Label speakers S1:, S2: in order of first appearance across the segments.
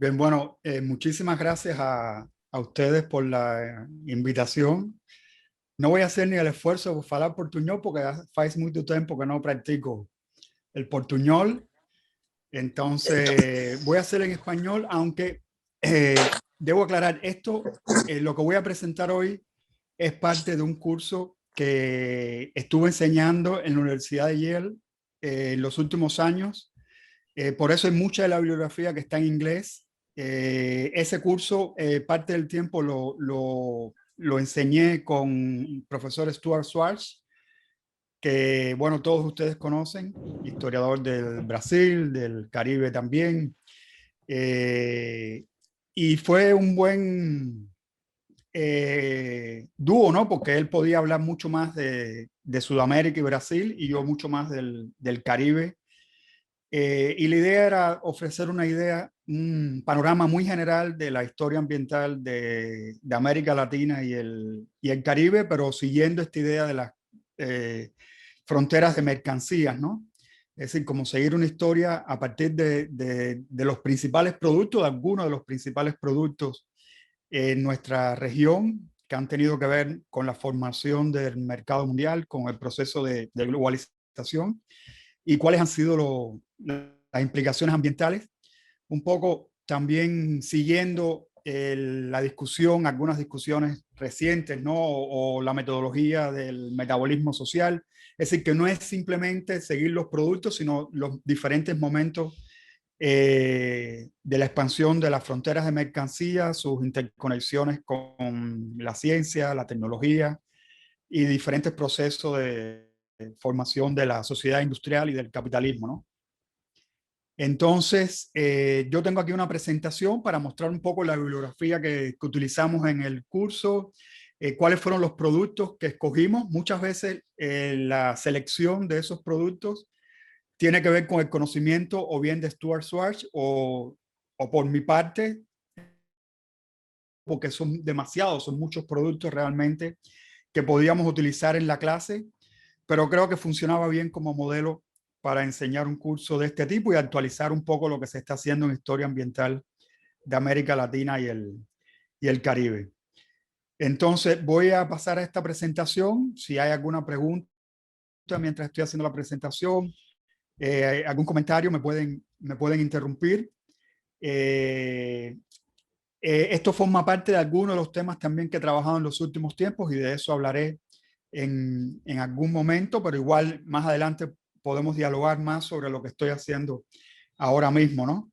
S1: Bien, bueno, muchísimas gracias a ustedes por la invitación. No voy a hacer ni el esfuerzo por hablar portuñol porque hace mucho tiempo que no practico el portuñol. Entonces, voy a hacer en español, aunque debo aclarar esto, lo que voy a presentar hoy es parte de un curso que estuve enseñando en la Universidad de Yale en los últimos años. Por eso hay mucha de la bibliografía que está en inglés. Ese curso, parte del tiempo lo enseñé con el profesor Stuart Schwartz, que, bueno, todos ustedes conocen, historiador del Brasil, del Caribe también. Eh, y fue un buen dúo, ¿no? Porque él podía hablar mucho más de Sudamérica y Brasil y yo mucho más del Caribe. Y la idea era ofrecer una idea, un panorama muy general de la historia ambiental de América Latina y el Caribe, pero siguiendo esta idea de las fronteras de mercancías, ¿no? Es decir, como seguir una historia a partir de los principales productos, de algunos de los principales productos en nuestra región que han tenido que ver con la formación del mercado mundial, con el proceso de globalización y cuáles han sido las implicaciones ambientales. Un poco también siguiendo la discusión, algunas discusiones recientes, ¿no? O la metodología del metabolismo social. Es decir, que no es simplemente seguir los productos, sino los diferentes momentos de la expansión de las fronteras de mercancía, sus interconexiones con la ciencia, la tecnología y diferentes procesos de formación de la sociedad industrial y del capitalismo, ¿no? Entonces, yo tengo aquí una presentación para mostrar un poco la bibliografía que utilizamos en el curso, cuáles fueron los productos que escogimos. Muchas veces la selección de esos productos tiene que ver con el conocimiento o bien de Stuart Schwartz o por mi parte, porque son demasiados, son muchos productos realmente que podíamos utilizar en la clase, pero creo que funcionaba bien como modelo para enseñar un curso de este tipo y actualizar un poco lo que se está haciendo en historia ambiental de América Latina y el Caribe. Entonces voy a pasar a esta presentación. Si hay alguna pregunta mientras estoy haciendo la presentación, algún comentario, me pueden interrumpir. Eh, Esto forma parte de algunos de los temas también que he trabajado en los últimos tiempos y de eso hablaré en algún momento, pero igual más adelante podemos dialogar más sobre lo que estoy haciendo ahora mismo, ¿no?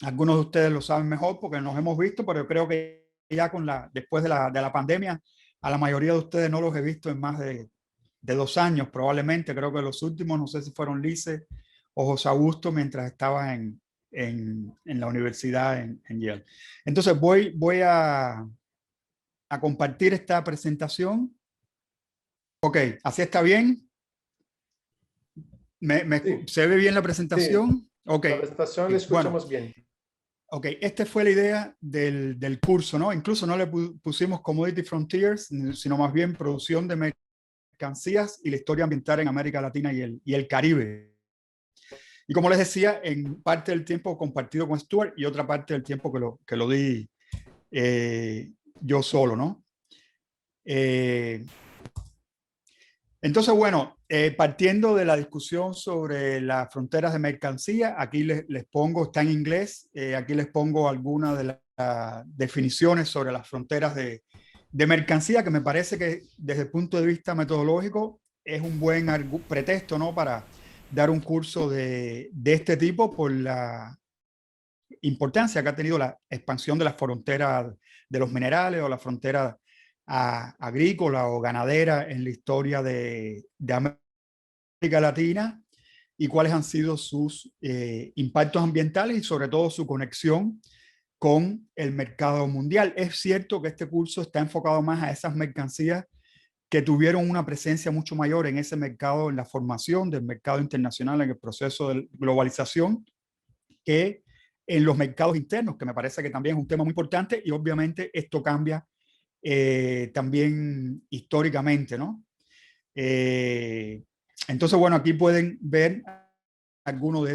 S1: Algunos de ustedes lo saben mejor porque nos hemos visto, pero yo creo que ya después de la pandemia, a la mayoría de ustedes no los he visto en más de 2 años, probablemente. Creo que los últimos, no sé si fueron Lice o José Augusto mientras estaba en la universidad en Yale. Entonces voy a compartir esta presentación. Ok, ¿así está bien?
S2: Sí,
S1: ¿Se ve bien la
S2: sí,
S1: presentación? Ok,
S2: la presentación la
S1: bueno,
S2: escuchamos bien.
S1: ok, esta fue la idea del curso, ¿no? Incluso no le pusimos Commodity Frontiers, sino más bien producción de mercancías y la historia ambiental en América Latina y el Caribe. Y como les decía, en parte del tiempo compartido con Stuart y otra parte del tiempo que lo di eh, yo solo, ¿no? Eh, entonces, bueno, partiendo de la discusión sobre las fronteras de mercancía, aquí les pongo, está en inglés, aquí les pongo algunas de las definiciones sobre las fronteras de mercancía, que me parece que desde el punto de vista metodológico es un buen pretexto, ¿no? Para dar un curso de este tipo por la importancia que ha tenido la expansión de las fronteras de los minerales o la frontera agrícola o ganadera en la historia de América Latina y cuáles han sido sus impactos ambientales y sobre todo su conexión con el mercado mundial. Es cierto que este curso está enfocado más a esas mercancías que tuvieron una presencia mucho mayor en ese mercado, en la formación del mercado internacional, en el proceso de globalización, que en los mercados internos, que me parece que también es un tema muy importante y obviamente esto cambia también históricamente, ¿no? Entonces, bueno, aquí pueden ver algunos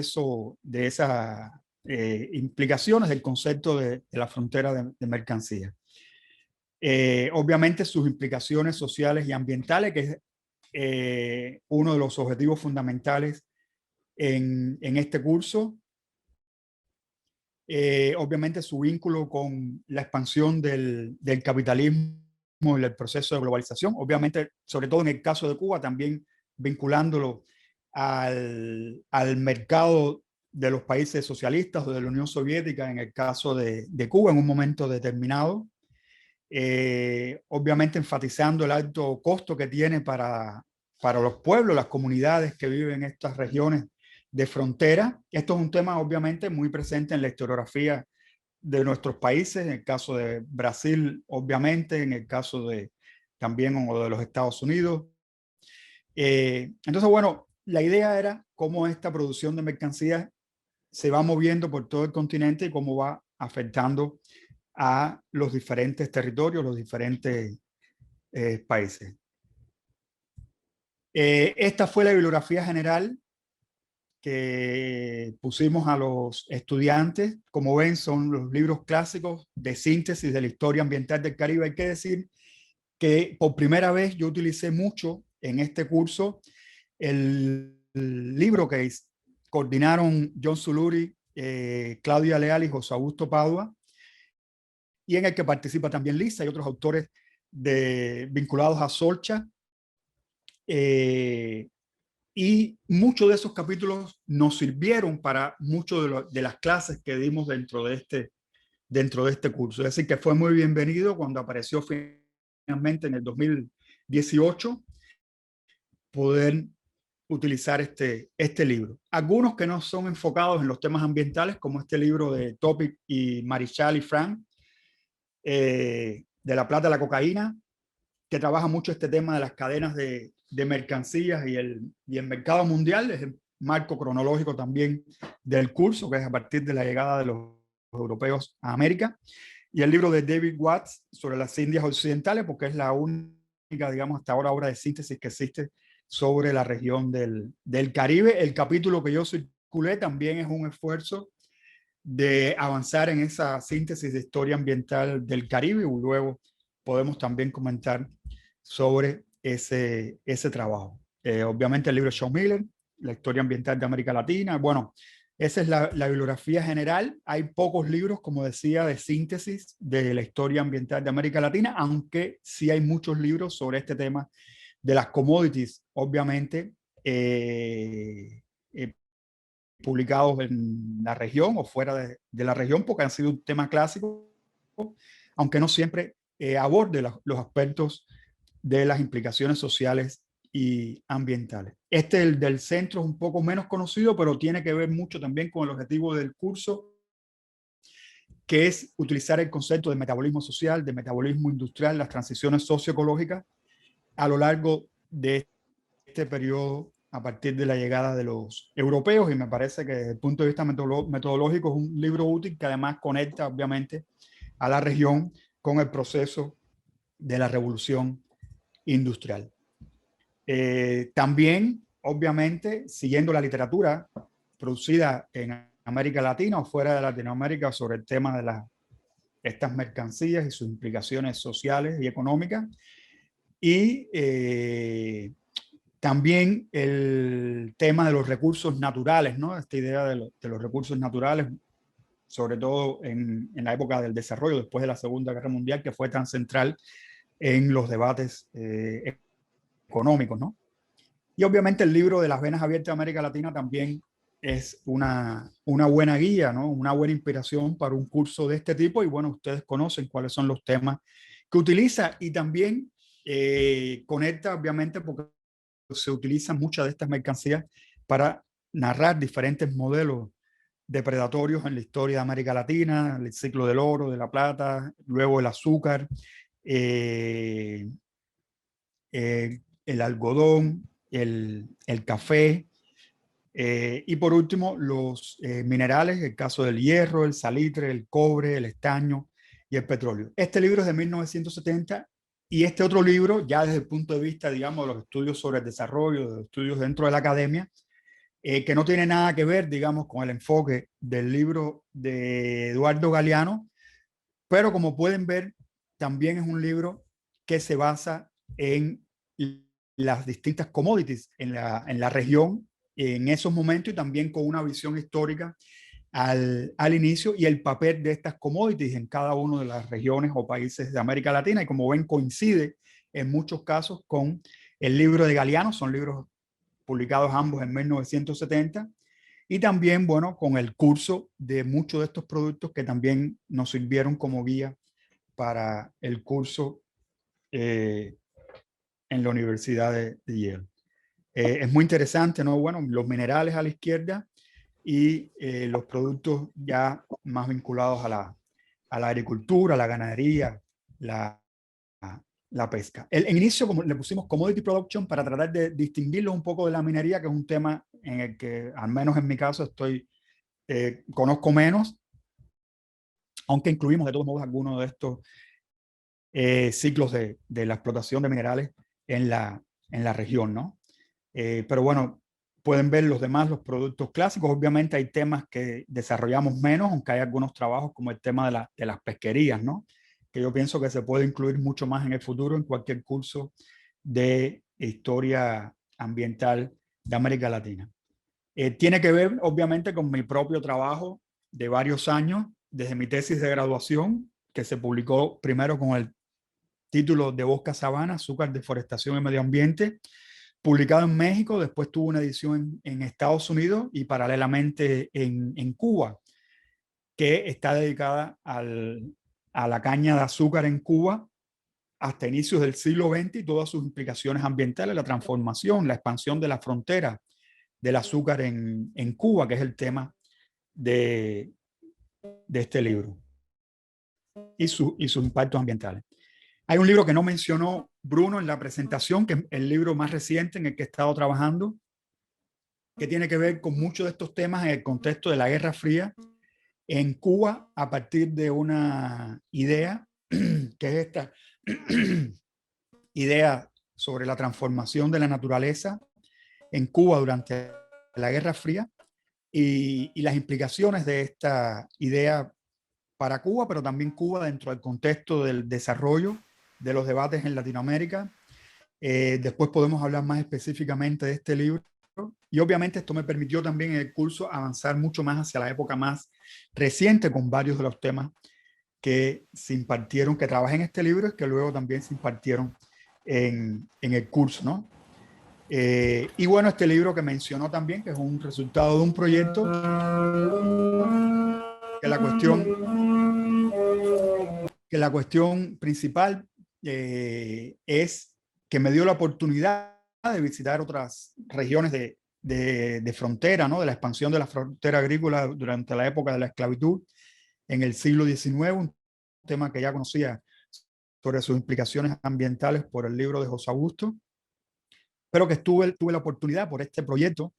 S1: de esas implicaciones del concepto de la frontera de mercancías. Obviamente sus implicaciones sociales y ambientales, que es uno de los objetivos fundamentales en este curso. Obviamente su vínculo con la expansión del capitalismo y el proceso de globalización, obviamente, sobre todo en el caso de Cuba, también vinculándolo al mercado de los países socialistas o de la Unión Soviética, en el caso de Cuba, en un momento determinado. Obviamente enfatizando el alto costo que tiene para los pueblos, las comunidades que viven en estas regiones de frontera. Esto es un tema obviamente muy presente en la historiografía de nuestros países, en el caso de Brasil, obviamente, en el caso de también de los Estados Unidos. Entonces, bueno, la idea era cómo esta producción de mercancías se va moviendo por todo el continente y cómo va afectando a los diferentes territorios, los diferentes países. Esta fue la bibliografía general que pusimos a los estudiantes. Como ven, son los libros clásicos de síntesis de la historia ambiental del Caribe. Hay que decir que por primera vez yo utilicé mucho en este curso el libro que coordinaron John Zuluri, Claudia Leal y José Augusto Padua, y en el que participa también Lisa y otros autores vinculados a Solcha. Y muchos de esos capítulos nos sirvieron para muchas de las clases que dimos dentro de este curso. Es decir, que fue muy bienvenido cuando apareció finalmente en el 2018 poder utilizar este libro. Algunos que no son enfocados en los temas ambientales, como este libro de Topic y Marichal y Frank, de la plata a la cocaína, que trabaja mucho este tema de las cadenas de mercancías y el mercado mundial. Es el marco cronológico también del curso, que es a partir de la llegada de los europeos a América. Y el libro de David Watts sobre las Indias Occidentales, porque es la única, digamos, hasta ahora obra de síntesis que existe sobre la región del Caribe. El capítulo que yo circulé también es un esfuerzo de avanzar en esa síntesis de historia ambiental del Caribe, y luego podemos también comentar sobre ese trabajo. Obviamente el libro de Sean Miller, la historia ambiental de América Latina. Bueno, esa es la bibliografía general. Hay pocos libros, como decía, de síntesis de la historia ambiental de América Latina, aunque sí hay muchos libros sobre este tema de las commodities, obviamente, publicados en la región o fuera de la región, porque han sido un tema clásico, aunque no siempre aborde los aspectos de las implicaciones sociales y ambientales. El del centro es un poco menos conocido, pero tiene que ver mucho también con el objetivo del curso, que es utilizar el concepto de metabolismo social, de metabolismo industrial, las transiciones socioecológicas a lo largo de este periodo a partir de la llegada de los europeos, y me parece que desde el punto de vista metodológico es un libro útil que además conecta obviamente a la región con el proceso de la revolución industrial. También, obviamente, siguiendo la literatura producida en América Latina o fuera de Latinoamérica sobre el tema de estas mercancías y sus implicaciones sociales y económicas, y también el tema de los recursos naturales, ¿no? Esta idea de los recursos naturales, sobre todo en la época del desarrollo, después de la Segunda Guerra Mundial, que fue tan central en los debates económicos, ¿no? Y obviamente el libro de las venas abiertas de América Latina también es una buena guía, ¿no? Una buena inspiración para un curso de este tipo. Y bueno, ustedes conocen cuáles son los temas que utiliza, y también conecta, obviamente, porque se utilizan muchas de estas mercancías para narrar diferentes modelos depredatorios en la historia de América Latina, el ciclo del oro, de la plata, luego el azúcar, el algodón, el café, y por último los minerales, el caso del hierro, el salitre, el cobre, el estaño y el petróleo. Este libro es de 1970, y este otro libro, ya desde el punto de vista, digamos, de los estudios sobre el desarrollo, de los estudios dentro de la academia, que no tiene nada que ver, digamos, con el enfoque del libro de Eduardo Galeano, pero como pueden ver, también es un libro que se basa en las distintas commodities en la región en esos momentos y también con una visión histórica al inicio y el papel de estas commodities en cada una de las regiones o países de América Latina. Y como ven, coincide en muchos casos con el libro de Galeano, son libros publicados ambos en 1970, y también, bueno, con el curso de muchos de estos productos que también nos sirvieron como guía para el curso en la Universidad de Yale. Es muy interesante, ¿no? Bueno, los minerales a la izquierda y los productos ya más vinculados a la agricultura, la ganadería, la, la pesca. En inicio como le pusimos commodity production para tratar de distinguirlo un poco de la minería, que es un tema en el que, al menos en mi caso, conozco menos, aunque incluimos de todos modos algunos de estos ciclos de la explotación de minerales en la región, ¿no? Pero bueno, pueden ver los demás, los productos clásicos. Obviamente hay temas que desarrollamos menos, aunque hay algunos trabajos como el tema de las pesquerías, ¿no? Que yo pienso que se puede incluir mucho más en el futuro en cualquier curso de historia ambiental de América Latina. Tiene que ver, obviamente, con mi propio trabajo de varios años, desde mi tesis de graduación, que se publicó primero con el título de Bosca Sabana, Azúcar, Deforestación y Medio Ambiente, publicado en México, después tuvo una edición en Estados Unidos y paralelamente en Cuba, que está dedicada a la caña de azúcar en Cuba hasta inicios del siglo XX y todas sus implicaciones ambientales, la transformación, la expansión de la frontera del azúcar en Cuba, que es el tema de, de este libro, y sus impactos ambientales. Hay un libro que no mencionó Bruno en la presentación, que es el libro más reciente en el que he estado trabajando, que tiene que ver con muchos de estos temas en el contexto de la Guerra Fría en Cuba, a partir de una idea, que es esta idea sobre la transformación de la naturaleza en Cuba durante la Guerra Fría y las implicaciones de esta idea para Cuba, pero también Cuba dentro del contexto del desarrollo de los debates en Latinoamérica. Después podemos hablar más específicamente de este libro. Y obviamente esto me permitió también en el curso avanzar mucho más hacia la época más reciente con varios de los temas que se impartieron, que trabajé en este libro y que luego también se impartieron en el curso, ¿no? Y bueno, este libro que mencionó también, que es un resultado de un proyecto, que la cuestión principal es que me dio la oportunidad de visitar otras regiones de frontera, ¿no? De la expansión de la frontera agrícola durante la época de la esclavitud en el siglo XIX, un tema que ya conocía sobre sus implicaciones ambientales por el libro de José Augusto, pero que tuve la oportunidad por este proyecto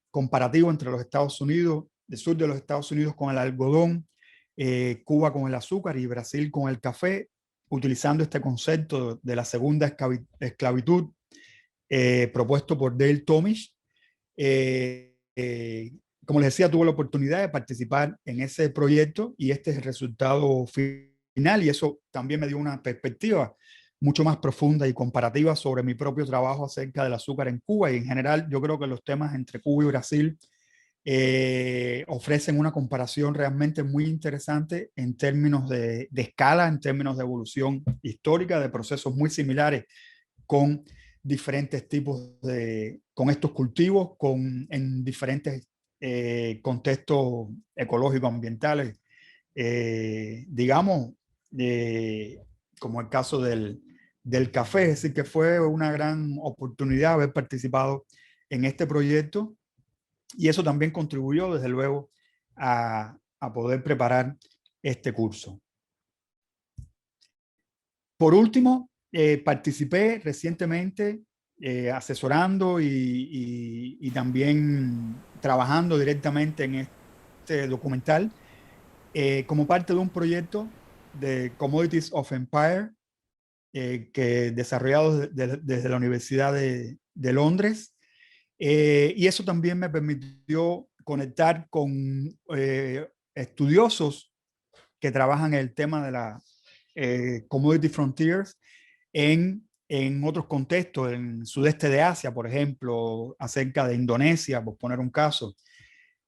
S1: comparativo entre los Estados Unidos, el sur de los Estados Unidos con el algodón, Cuba con el azúcar y Brasil con el café, utilizando este concepto de la segunda esclavitud propuesto por Dale Tomish. Como les decía, tuve la oportunidad de participar en ese proyecto y este es el resultado final, y eso también me dio una perspectiva mucho más profunda y comparativa sobre mi propio trabajo acerca del azúcar en Cuba. Y en general yo creo que los temas entre Cuba y Brasil ofrecen una comparación realmente muy interesante en términos de escala, en términos de evolución histórica, de procesos muy similares con diferentes tipos con estos cultivos, en diferentes contextos ecológicos, ambientales, digamos, como el caso del café. Es decir, que fue una gran oportunidad haber participado en este proyecto y eso también contribuyó, desde luego, a poder preparar este curso. Por último, participé recientemente asesorando y también trabajando directamente en este documental como parte de un proyecto de Commodities of Empire que desarrollado desde la Universidad de Londres Y eso también me permitió conectar con estudiosos que trabajan en el tema de la Commodity Frontiers en otros contextos, en el sudeste de Asia, por ejemplo, acerca de Indonesia, por poner un caso.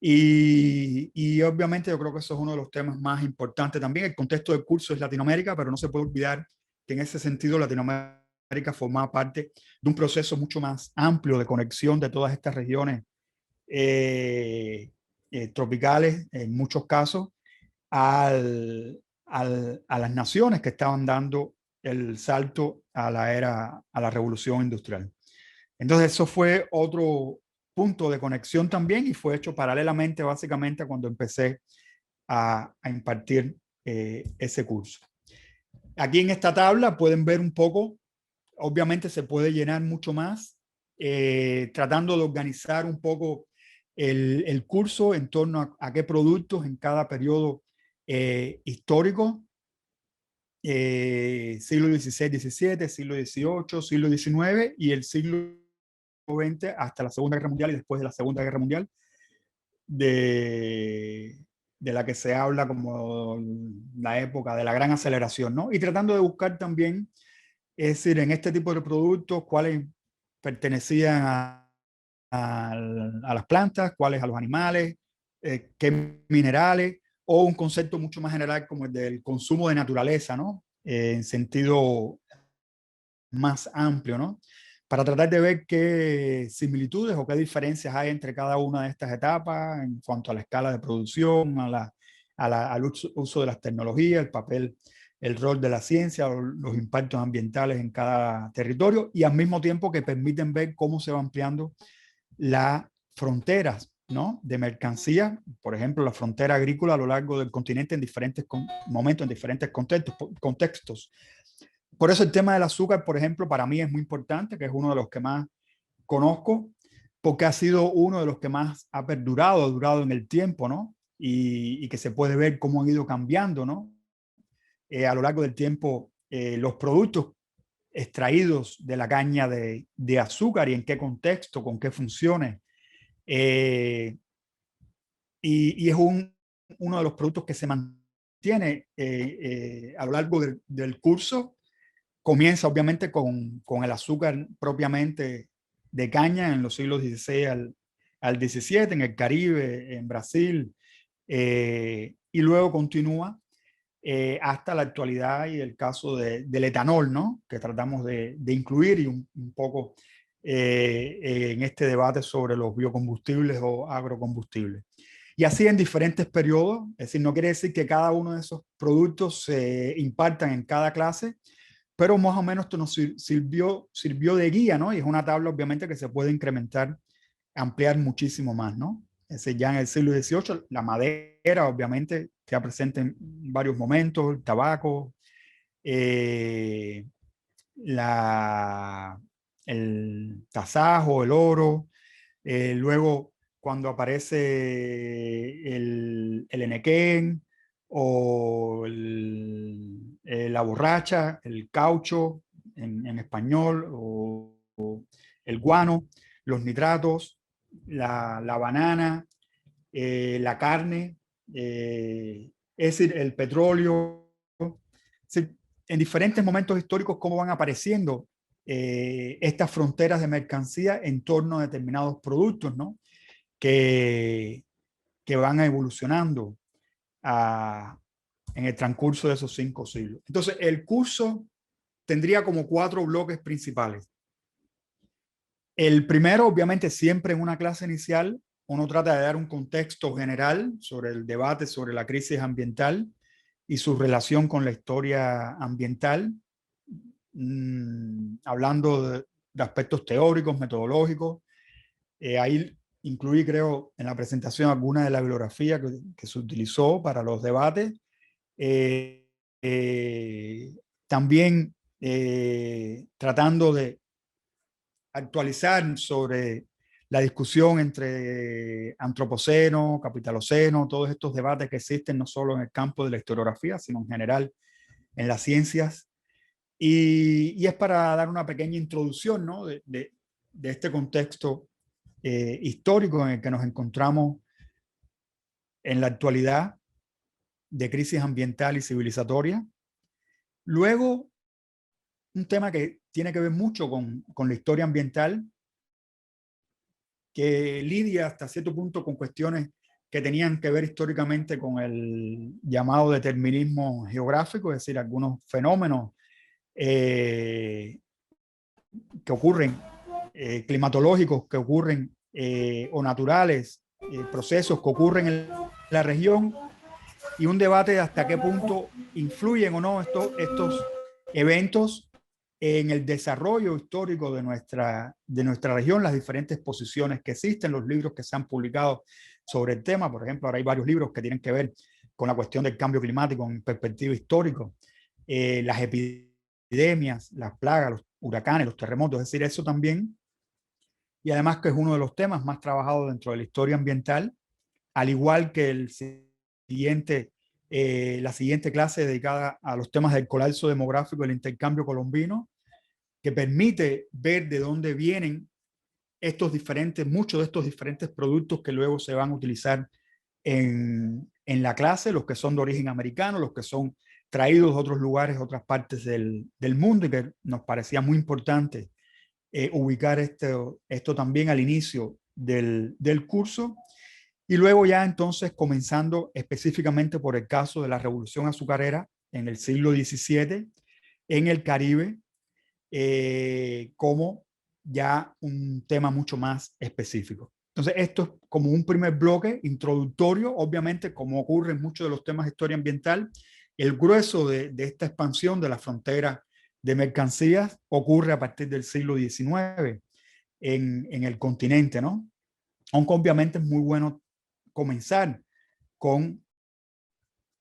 S1: Y obviamente yo creo que eso es uno de los temas más importantes también. El contexto del curso es Latinoamérica, pero no se puede olvidar que en ese sentido Latinoamérica formaba parte de un proceso mucho más amplio de conexión de todas estas regiones tropicales, en muchos casos, a las naciones que estaban dando el salto a la era, a la revolución industrial. Entonces eso fue otro punto de conexión también y fue hecho paralelamente básicamente cuando empecé a impartir ese curso. Aquí en esta tabla pueden ver un poco, obviamente se puede llenar mucho más, tratando de organizar un poco el curso en torno a qué productos en cada periodo histórico, siglo XVI, XVII, siglo XVIII, siglo XIX y el siglo XX hasta la Segunda Guerra Mundial y después de la Segunda Guerra Mundial, de, de la que se habla como la época de la gran aceleración, ¿no? Y tratando de buscar también, es decir, en este tipo de productos, cuáles pertenecían a las plantas, cuáles a los animales, qué minerales, o un concepto mucho más general como el del consumo de naturaleza, ¿no? En sentido más amplio, ¿no? Para tratar de ver qué similitudes o qué diferencias hay entre cada una de estas etapas en cuanto a la escala de producción, al uso de las tecnologías, el papel, el rol de la ciencia, los impactos ambientales en cada territorio y al mismo tiempo que permiten ver cómo se va ampliando las fronteras, ¿no? De mercancías, por ejemplo, la frontera agrícola a lo largo del continente en diferentes momentos, en diferentes contextos. Por eso el tema del azúcar, por ejemplo, para mí es muy importante, que es uno de los que más conozco, porque ha sido uno de los que más ha perdurado, ha durado en el tiempo, ¿no? Y que se puede ver cómo han ido cambiando, ¿no? A lo largo del tiempo, los productos extraídos de la caña de azúcar y en qué contexto, con qué funciones. Y es uno de los productos que se mantiene a lo largo del curso. Comienza obviamente con el azúcar propiamente de caña en los siglos XVI al XVII, en el Caribe, en Brasil, y luego continúa hasta la actualidad y el caso del etanol, ¿no? Que tratamos de incluir y un poco en este debate sobre los biocombustibles o agrocombustibles. Y así en diferentes periodos, es decir, no quiere decir que cada uno de esos productos se impartan en cada clase, pero más o menos esto nos sirvió de guía, ¿no? Y es una tabla obviamente que se puede incrementar, ampliar muchísimo más, ¿no? Es decir, ya en el siglo XVIII la madera obviamente está presente en varios momentos, el tabaco, eh, la, el tasajo, el oro, luego cuando aparece el enequén o la borracha, el caucho en español, o el guano, los nitratos, la banana, la carne, es decir, el petróleo. Es decir, en diferentes momentos históricos, cómo van apareciendo estas fronteras de mercancía en torno a determinados productos, ¿no? Que, que van evolucionando en el transcurso de esos 5 siglos. Entonces, el curso tendría como 4 bloques principales. El primero, obviamente, siempre en una clase inicial, uno trata de dar un contexto general sobre el debate sobre la crisis ambiental y su relación con la historia ambiental, hablando de aspectos teóricos, metodológicos. Ahí incluí, creo, en la presentación alguna de la bibliografía que se utilizó para los debates. Eh, eh, También tratando de actualizar sobre la discusión entre antropoceno, capitaloceno, todos estos debates que existen no solo en el campo de la historiografía, sino en general en las ciencias. Y es para dar una pequeña introducción, ¿no? de este contexto histórico en el que nos encontramos en la actualidad de crisis ambiental y civilizatoria. Luego, un tema que tiene que ver mucho con la historia ambiental, que lidia hasta cierto punto con cuestiones que tenían que ver históricamente con el llamado determinismo geográfico, es decir, algunos fenómenos que ocurren, climatológicos que ocurren o naturales, procesos que ocurren en la región, y un debate de hasta qué punto influyen o no estos eventos en el desarrollo histórico de nuestra región, las diferentes posiciones que existen, los libros que se han publicado sobre el tema. Por ejemplo, ahora hay varios libros que tienen que ver con la cuestión del cambio climático en perspectiva histórica, las epidemias, las plagas, los huracanes, los terremotos, es decir, eso también. Y además que es uno de los temas más trabajados dentro de la historia ambiental, al igual que la siguiente clase dedicada a los temas del colapso demográfico y el intercambio colombino, que permite ver de dónde vienen muchos de estos diferentes productos que luego se van a utilizar en la clase, los que son de origen americano, los que son traídos de otros lugares, otras partes del mundo, y que nos parecía muy importante ubicar esto también al inicio del curso. Y luego ya entonces comenzando específicamente por el caso de la revolución azucarera en el siglo XVII en el Caribe, como ya un tema mucho más específico. Entonces esto es como un primer bloque introductorio, obviamente como ocurre en muchos de los temas de historia ambiental, el grueso de esta expansión de la frontera de mercancías ocurre a partir del siglo XIX en el continente, ¿no? Aunque obviamente es muy bueno comenzar con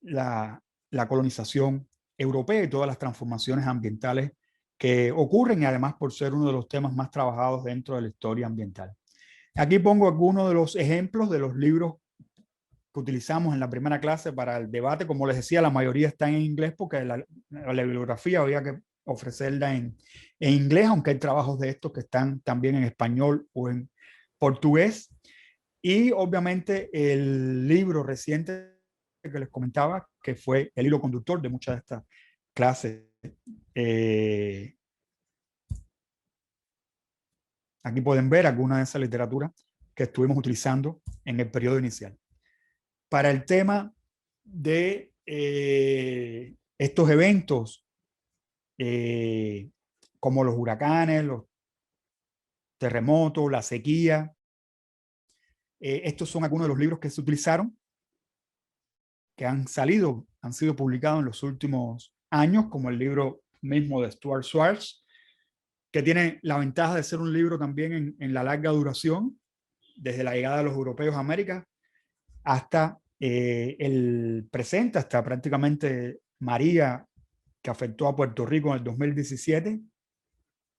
S1: la colonización europea y todas las transformaciones ambientales que ocurren, y además por ser uno de los temas más trabajados dentro de la historia ambiental. Aquí pongo algunos de los ejemplos de los libros que utilizamos en la primera clase para el debate. Como les decía, la mayoría están en inglés porque la bibliografía había que ofrecerla en inglés, aunque hay trabajos de estos que están también en español o en portugués. Y obviamente el libro reciente que les comentaba, que fue el hilo conductor de muchas de estas clases. Aquí pueden ver alguna de esas literaturas que estuvimos utilizando en el periodo inicial. Para el tema de estos eventos, como los huracanes, los terremotos, la sequía, estos son algunos de los libros que se utilizaron, que han sido publicados en los últimos años, como el libro mismo de Stuart Schwartz, que tiene la ventaja de ser un libro también en la larga duración, desde la llegada de los europeos a América hasta el presente, hasta prácticamente María, que afectó a Puerto Rico en el 2017,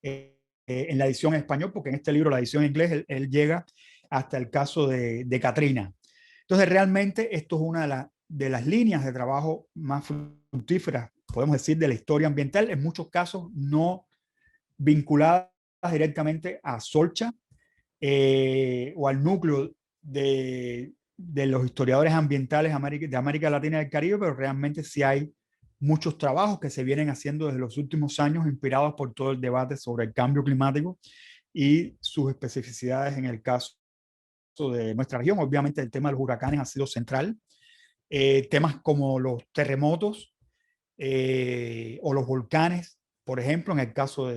S1: en la edición en español, porque en este libro, la edición en inglés, él llega hasta el caso de Katrina. Entonces, realmente esto es una de las líneas de trabajo más fructíferas, podemos decir, de la historia ambiental, en muchos casos no vinculadas directamente a Solcha o al núcleo de los historiadores ambientales de América Latina y del Caribe, pero realmente sí hay muchos trabajos que se vienen haciendo desde los últimos años, inspirados por todo el debate sobre el cambio climático y sus especificidades en el caso de nuestra región. Obviamente el tema de los huracanes ha sido central. Temas como los terremotos o los volcanes, por ejemplo, en el caso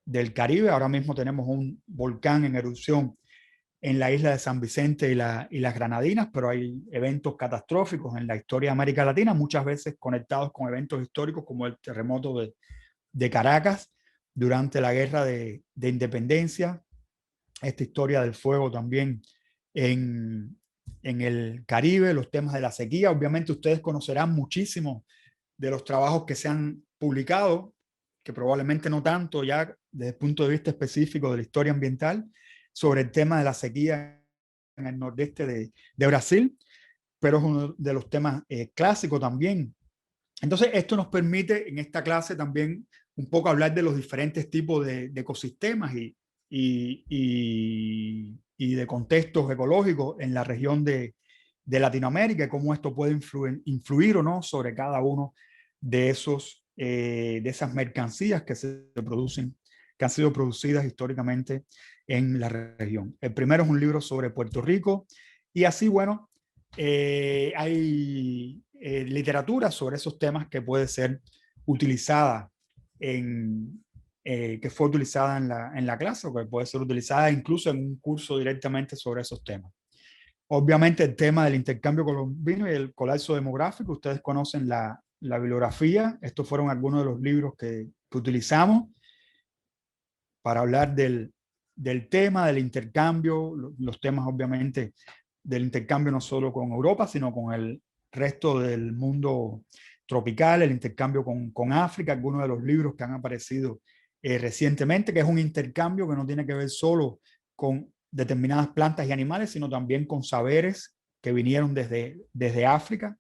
S1: del Caribe, ahora mismo tenemos un volcán en erupción en la isla de San Vicente y las Granadinas, pero hay eventos catastróficos en la historia de América Latina, muchas veces conectados con eventos históricos como el terremoto de Caracas durante la guerra de independencia, esta historia del fuego también en el Caribe, los temas de la sequía. Obviamente ustedes conocerán muchísimo de los trabajos que se han publicado, que probablemente no tanto ya desde el punto de vista específico de la historia ambiental, sobre el tema de la sequía en el nordeste de Brasil, pero es uno de los temas clásicos también. Entonces, esto nos permite en esta clase también un poco hablar de los diferentes tipos de ecosistemas y y de contextos ecológicos en la región de Latinoamérica y cómo esto puede influir o no sobre cada uno de esas mercancías que se producen, que han sido producidas históricamente en la región. El primero es un libro sobre Puerto Rico y así, bueno, hay literatura sobre esos temas que puede ser utilizada que fue utilizada en la clase o que puede ser utilizada incluso en un curso directamente sobre esos temas. Obviamente el tema del intercambio colombino y el colapso demográfico, ustedes conocen la bibliografía, estos fueron algunos de los libros que utilizamos para hablar del tema del intercambio, los temas obviamente del intercambio no solo con Europa, sino con el resto del mundo tropical, el intercambio con África, algunos de los libros que han aparecido recientemente, que es un intercambio que no tiene que ver solo con determinadas plantas y animales, sino también con saberes que vinieron desde África,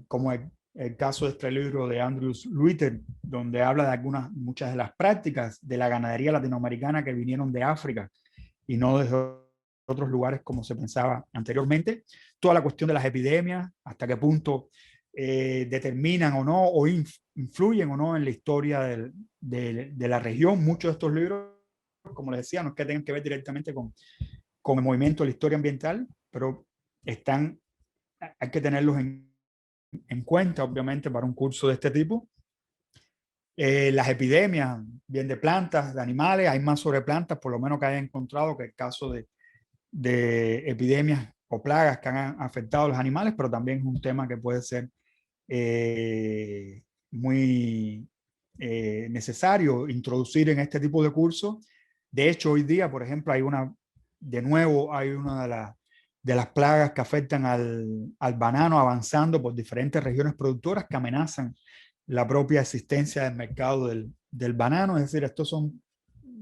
S1: como el caso de este libro de Andrews Luiter, donde habla de muchas de las prácticas de la ganadería latinoamericana que vinieron de África y no desde otros lugares como se pensaba anteriormente. Toda la cuestión de las epidemias, hasta qué punto determinan o no, o influyen o no en la historia de la región. Muchos de estos libros, como les decía, no es que tengan que ver directamente con el movimiento de la historia ambiental, pero hay que tenerlos en cuenta, obviamente, para un curso de este tipo. Las epidemias, bien de plantas, de animales, hay más sobre plantas, por lo menos que haya encontrado que el caso de epidemias o plagas que han afectado a los animales, pero también es un tema que puede ser muy necesario introducir en este tipo de cursos. De hecho, hoy día, por ejemplo, hay una de las plagas que afectan al banano avanzando por diferentes regiones productoras que amenazan la propia existencia del mercado del banano. Es decir, estos son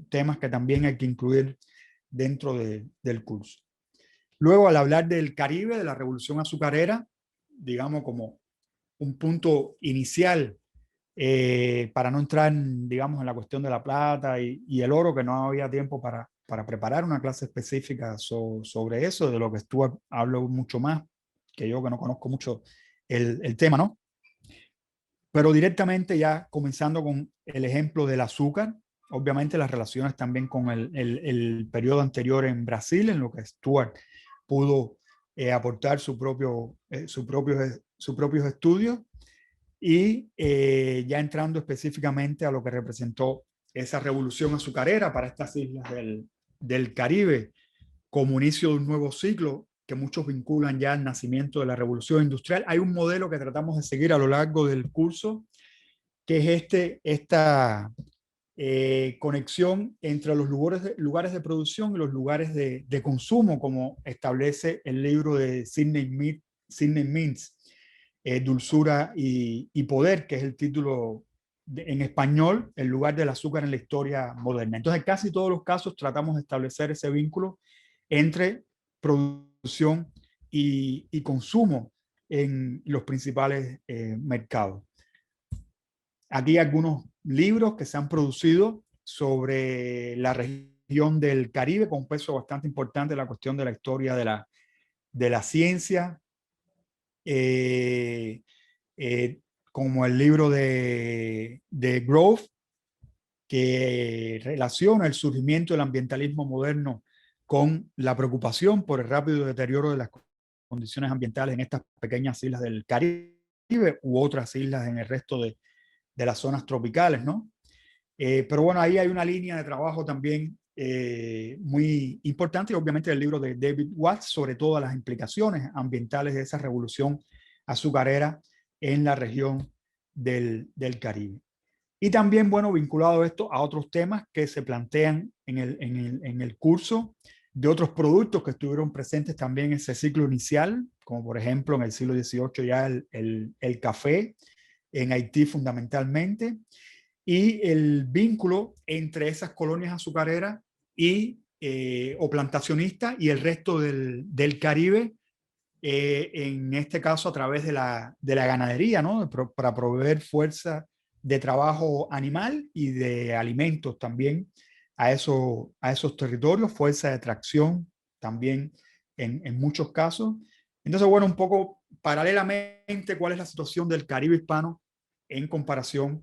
S1: temas que también hay que incluir dentro del curso. Luego, al hablar del Caribe, de la revolución azucarera, digamos como un punto inicial para no entrar, digamos, en la cuestión de la plata y el oro, que no había tiempo para preparar una clase específica sobre eso, de lo que Stuart habló mucho más que yo, que no conozco mucho el tema, ¿no? Pero directamente ya comenzando con el ejemplo del azúcar, obviamente las relaciones también con el periodo anterior en Brasil, en lo que Stuart pudo aportar sus propios estudios y ya entrando específicamente a lo que representó esa revolución azucarera para estas islas del Caribe como inicio de un nuevo ciclo que muchos vinculan ya al nacimiento de la revolución industrial. Hay un modelo que tratamos de seguir a lo largo del curso, que es esta conexión entre los lugares de producción y los lugares de consumo, como establece el libro de Sidney Mintz, Dulzura y Poder, que es el título en español, El lugar del azúcar en la historia moderna. Entonces, en casi todos los casos tratamos de establecer ese vínculo entre producción y consumo en los principales mercados. Aquí hay algunos libros que se han producido sobre la región del Caribe, con un peso bastante importante en la cuestión de la historia de la ciencia, eh, como el libro de Grove, que relaciona el surgimiento del ambientalismo moderno con la preocupación por el rápido deterioro de las condiciones ambientales en estas pequeñas islas del Caribe u otras islas en el resto de las zonas tropicales, ¿no? Pero bueno, ahí hay una línea de trabajo también muy importante y obviamente el libro de David Watts sobre todas las implicaciones ambientales de esa revolución azucarera en la región del Caribe. Y también, bueno, vinculado esto a otros temas que se plantean en el curso de otros productos que estuvieron presentes también en ese ciclo inicial, como por ejemplo en el siglo XVIII ya el café, en Haití fundamentalmente, y el vínculo entre esas colonias azucareras o plantacionistas y el resto del Caribe, en este caso a través de la ganadería, ¿no? Para proveer fuerza de trabajo animal y de alimentos también a esos territorios, fuerza de tracción también en muchos casos. Entonces, bueno, un poco paralelamente, ¿cuál es la situación del Caribe hispano en comparación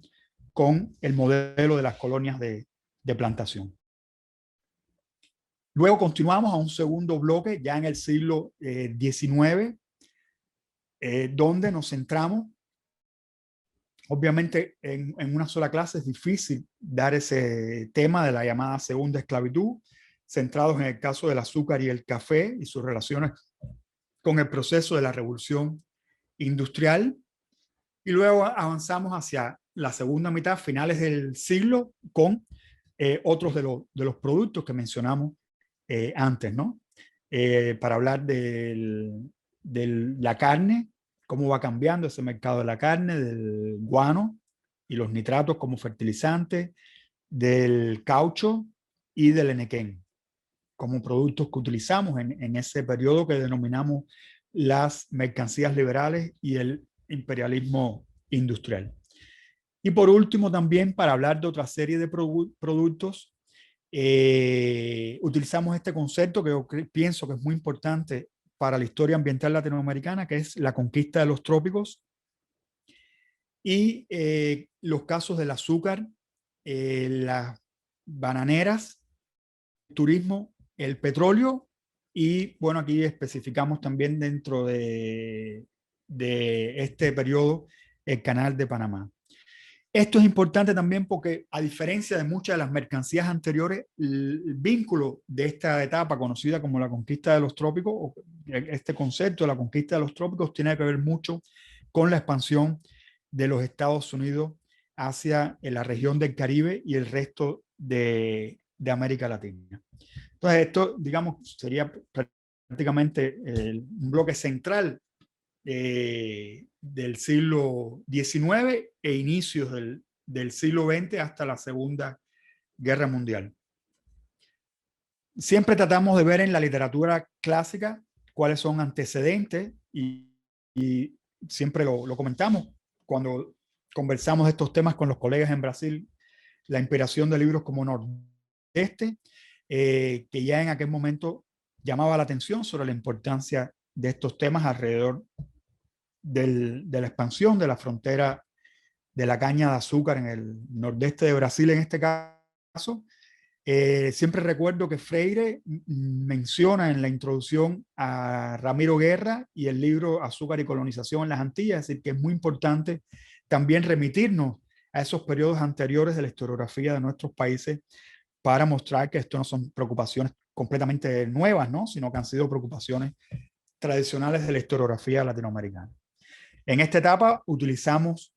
S1: con el modelo de las colonias de plantación? Luego continuamos a un segundo bloque ya en el siglo XIX, donde nos centramos. Obviamente en una sola clase es difícil dar ese tema de la llamada segunda esclavitud, centrados en el caso del azúcar y el café y sus relaciones con el proceso de la revolución industrial. Y luego avanzamos hacia la segunda mitad, finales del siglo, con otros de los productos que mencionamos antes, ¿no? Para hablar de la carne, cómo va cambiando ese mercado de la carne, del guano y los nitratos como fertilizantes, del caucho y del enequén, como productos que utilizamos en ese periodo que denominamos las mercancías liberales y el imperialismo industrial. Y por último, también para hablar de otra serie de productos, utilizamos este concepto que yo pienso que es muy importante para la historia ambiental latinoamericana, que es la conquista de los trópicos y los casos del azúcar, las bananeras, el turismo, el petróleo y bueno, aquí especificamos también dentro de este periodo el Canal de Panamá. Esto es importante también porque, a diferencia de muchas de las mercancías anteriores, el vínculo de esta etapa conocida como la conquista de los trópicos, este concepto de la conquista de los trópicos, tiene que ver mucho con la expansión de los Estados Unidos hacia la región del Caribe y el resto de América Latina. Entonces, esto, digamos, sería prácticamente un bloque central del siglo XIX e inicios del siglo XX hasta la Segunda Guerra Mundial. Siempre tratamos de ver en la literatura clásica cuáles son antecedentes y siempre lo comentamos cuando conversamos de estos temas con los colegas en Brasil, la inspiración de libros como Nordeste, que ya en aquel momento llamaba la atención sobre la importancia de estos temas alrededor de la expansión de la frontera de la caña de azúcar en el nordeste de Brasil en este caso. Siempre recuerdo que Freire menciona en la introducción a Ramiro Guerra y el libro Azúcar y colonización en las Antillas, es decir, que es muy importante también remitirnos a esos periodos anteriores de la historiografía de nuestros países para mostrar que esto no son preocupaciones completamente nuevas, ¿no? Sino que han sido preocupaciones tradicionales de la historiografía latinoamericana. En esta etapa utilizamos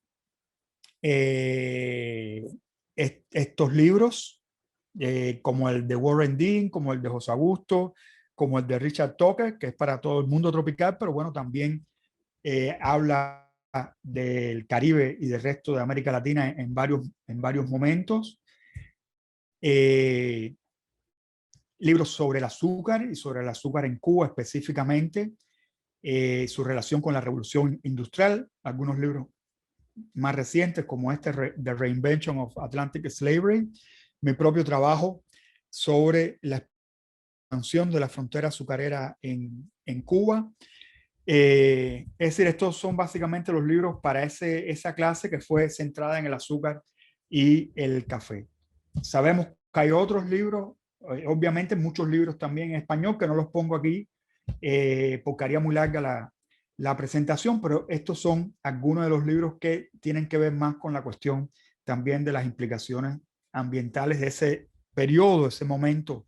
S1: estos libros como el de Warren Dean, como el de José Augusto, como el de Richard Tucker, que es para todo el mundo tropical, pero bueno, también habla del Caribe y del resto de América Latina en varios momentos. Libros sobre el azúcar y sobre el azúcar en Cuba específicamente, su relación con la revolución industrial, algunos libros más recientes como este The Reinvention of Atlantic Slavery, mi propio trabajo sobre la expansión de la frontera azucarera en Cuba. Es decir, estos son básicamente los libros para esa clase que fue centrada en el azúcar y el café. Sabemos que hay otros libros, obviamente muchos libros también en español, que no los pongo aquí porque haría muy larga la presentación, pero estos son algunos de los libros que tienen que ver más con la cuestión también de las implicaciones ambientales de ese periodo, ese momento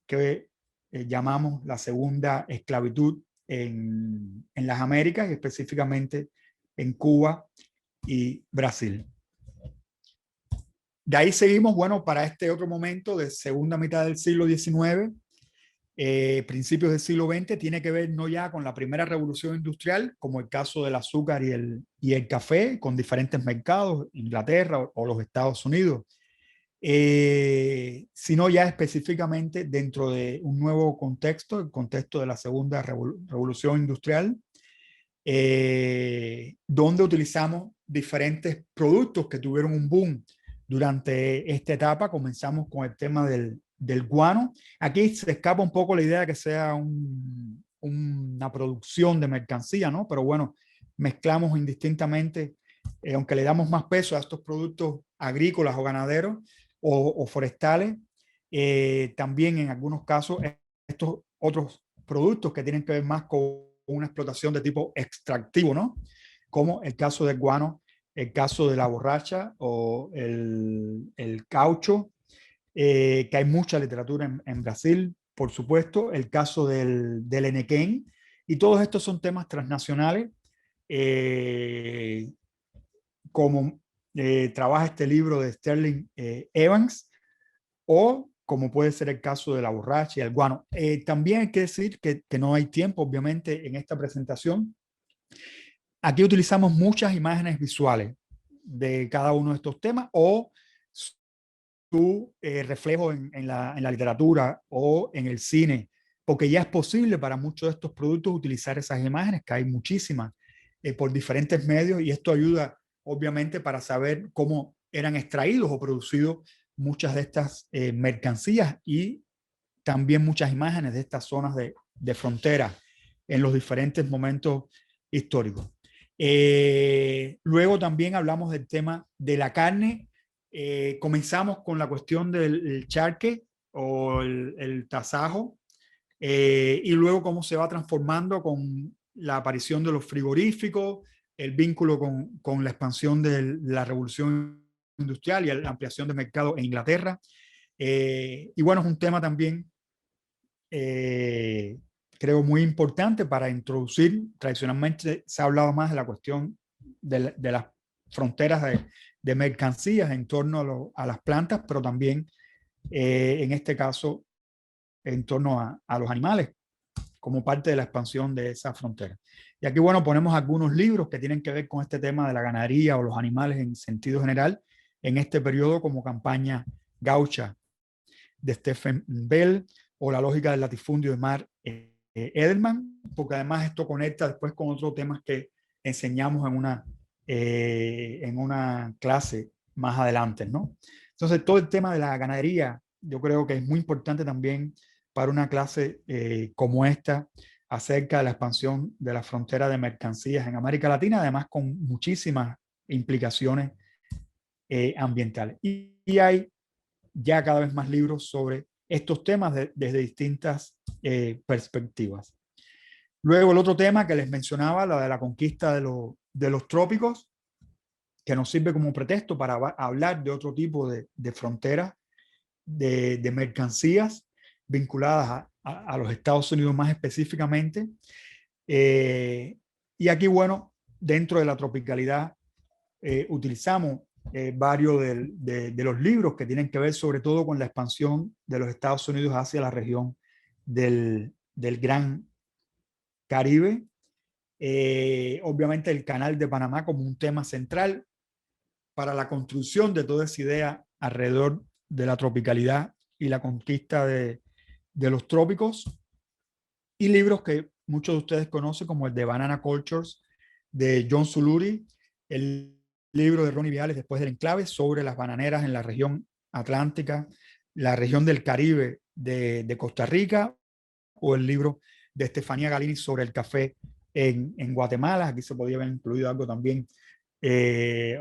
S1: que llamamos la segunda esclavitud en las Américas y específicamente en Cuba y Brasil. De ahí seguimos, bueno, para este otro momento de segunda mitad del siglo XIX, principios del siglo XX, tiene que ver no ya con la primera revolución industrial, como el caso del azúcar y el café, con diferentes mercados, Inglaterra o los Estados Unidos, sino ya específicamente dentro de un nuevo contexto, el contexto de la segunda revolución industrial, donde utilizamos diferentes productos que tuvieron un boom durante esta etapa. Comenzamos con el tema del guano. Aquí se escapa un poco la idea de que sea una producción de mercancía, ¿no? Pero bueno, mezclamos indistintamente, aunque le damos más peso a estos productos agrícolas o ganaderos o forestales, también en algunos casos estos otros productos que tienen que ver más con una explotación de tipo extractivo, ¿no? Como el caso del guano, el caso de la borracha o el caucho, que hay mucha literatura en Brasil, por supuesto, el caso del enequén, y todos estos son temas transnacionales, eh, como trabaja este libro de Sterling Evans, o como puede ser el caso de la borracha y el guano. También hay que decir que no hay tiempo, obviamente, en esta presentación. Aquí utilizamos muchas imágenes visuales de cada uno de estos temas o su reflejo en la literatura o en el cine, porque ya es posible para muchos de estos productos utilizar esas imágenes, que hay muchísimas, por diferentes medios, y esto ayuda obviamente para saber cómo eran extraídos o producidos muchas de estas mercancías, y también muchas imágenes de estas zonas de frontera en los diferentes momentos históricos. Luego también hablamos del tema de la carne. Comenzamos con la cuestión del charque o el tasajo, y luego cómo se va transformando con la aparición de los frigoríficos, el vínculo con la expansión de la revolución industrial y la ampliación de mercado en Inglaterra. Y bueno, es un tema también, eh, creo, muy importante para introducir. Tradicionalmente se ha hablado más de la cuestión de las fronteras de mercancías en torno a las plantas, pero también en este caso en torno a los animales, como parte de la expansión de esa frontera. Y aquí, bueno, ponemos algunos libros que tienen que ver con este tema de la ganadería o los animales en sentido general en este periodo, como Campaña Gaucha de Stephen Bell o La lógica del latifundio de Mark Edelman, porque además esto conecta después con otros temas que enseñamos en una clase más adelante, ¿no? Entonces, todo el tema de la ganadería, yo creo que es muy importante también para una clase como esta, acerca de la expansión de la frontera de mercancías en América Latina, además con muchísimas implicaciones ambientales. Y hay ya cada vez más libros sobre estos temas desde distintas perspectivas. Luego el otro tema que les mencionaba, la de la conquista de los trópicos, que nos sirve como pretexto para hablar de otro tipo de fronteras, de mercancías vinculadas a los Estados Unidos más específicamente. Y aquí, bueno, dentro de la tropicalidad, utilizamos varios de los libros que tienen que ver sobre todo con la expansión de los Estados Unidos hacia la región del Gran Caribe. Obviamente el Canal de Panamá como un tema central para la construcción de toda esa idea alrededor de la tropicalidad y la conquista de los trópicos, y libros que muchos de ustedes conocen como el de Banana Cultures de John Suluri, el libro de Ronnie Viales Después del Enclave sobre las bananeras en la región atlántica, la región del Caribe de Costa Rica, o el libro de Estefanía Galini sobre el café en Guatemala. Aquí se podía haber incluido algo también,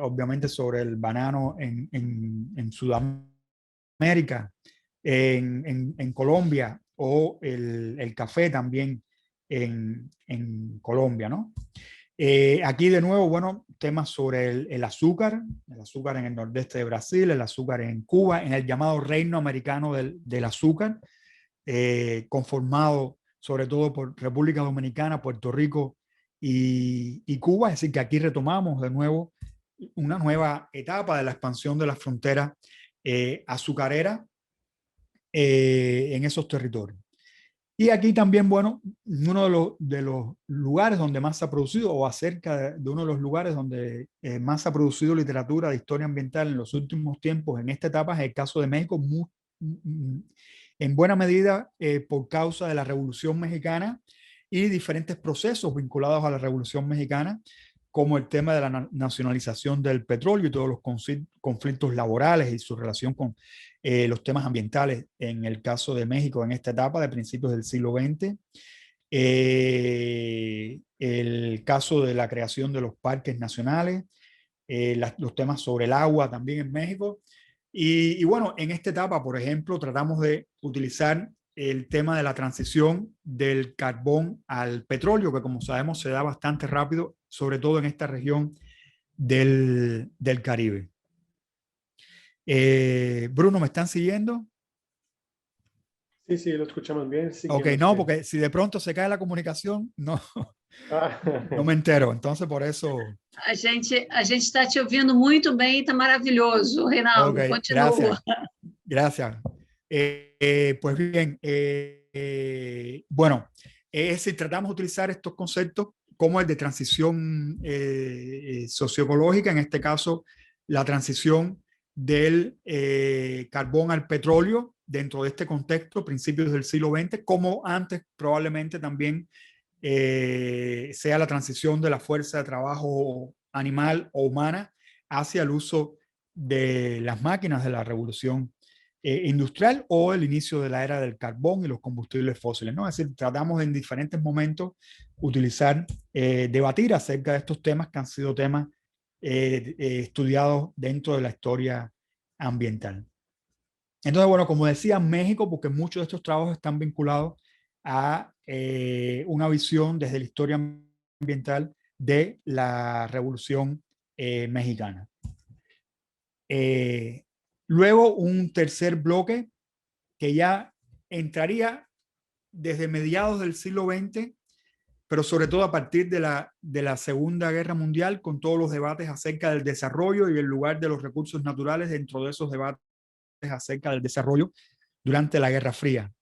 S1: obviamente, sobre el banano en Sudamérica, en Colombia, o el café también en Colombia, ¿no? Aquí de nuevo, bueno, temas sobre el azúcar en el nordeste de Brasil, el azúcar en Cuba, en el llamado reino americano del azúcar, conformado sobre todo por República Dominicana, Puerto Rico y Cuba. Es decir, que aquí retomamos de nuevo una nueva etapa de la expansión de la frontera azucarera en esos territorios. Y aquí también, bueno, uno de los lugares donde más se ha producido, o acerca de uno de los lugares donde más se ha producido literatura de historia ambiental en los últimos tiempos, en esta etapa, es el caso de México, en buena medida por causa de la Revolución Mexicana y diferentes procesos vinculados a la Revolución Mexicana, como el tema de la nacionalización del petróleo y todos los conflictos laborales y su relación con los temas ambientales en el caso de México en esta etapa de principios del siglo XX. El caso de la creación de los parques nacionales, los temas sobre el agua también en México. Y bueno, en esta etapa, por ejemplo, tratamos de utilizar el tema de la transición del carbón al petróleo, que como sabemos se da bastante rápido, sobre todo en esta región del Caribe. Bruno, ¿me están siguiendo?
S2: Sí, sí, lo escuchamos bien.
S1: Ok, no, porque si de pronto se cae la comunicación, no, no me entero. Entonces, por eso...
S3: A gente está te ouvindo muito bem, está maravilhoso, Reinaldo.
S1: Ok,
S3: Continúa.
S1: gracias. Pues bien, bueno, si tratamos de utilizar estos conceptos como el de transición socioecológica, en este caso la transición del carbón al petróleo dentro de este contexto, principios del siglo XX, como antes probablemente también sea la transición de la fuerza de trabajo animal o humana hacia el uso de las máquinas de la revolución industrial o el inicio de la era del carbón y los combustibles fósiles, ¿no? Es decir, tratamos en diferentes momentos utilizar, debatir acerca de estos temas que han sido temas estudiados dentro de la historia ambiental. Entonces, bueno, como decía, México, porque muchos de estos trabajos están vinculados a una visión desde la historia ambiental de la Revolución Mexicana. Luego un tercer bloque que ya entraría desde mediados del siglo XX, pero sobre todo a partir de la Segunda Guerra Mundial, con todos los debates acerca del desarrollo y el lugar de los recursos naturales dentro de esos debates acerca del desarrollo durante la Guerra Fría.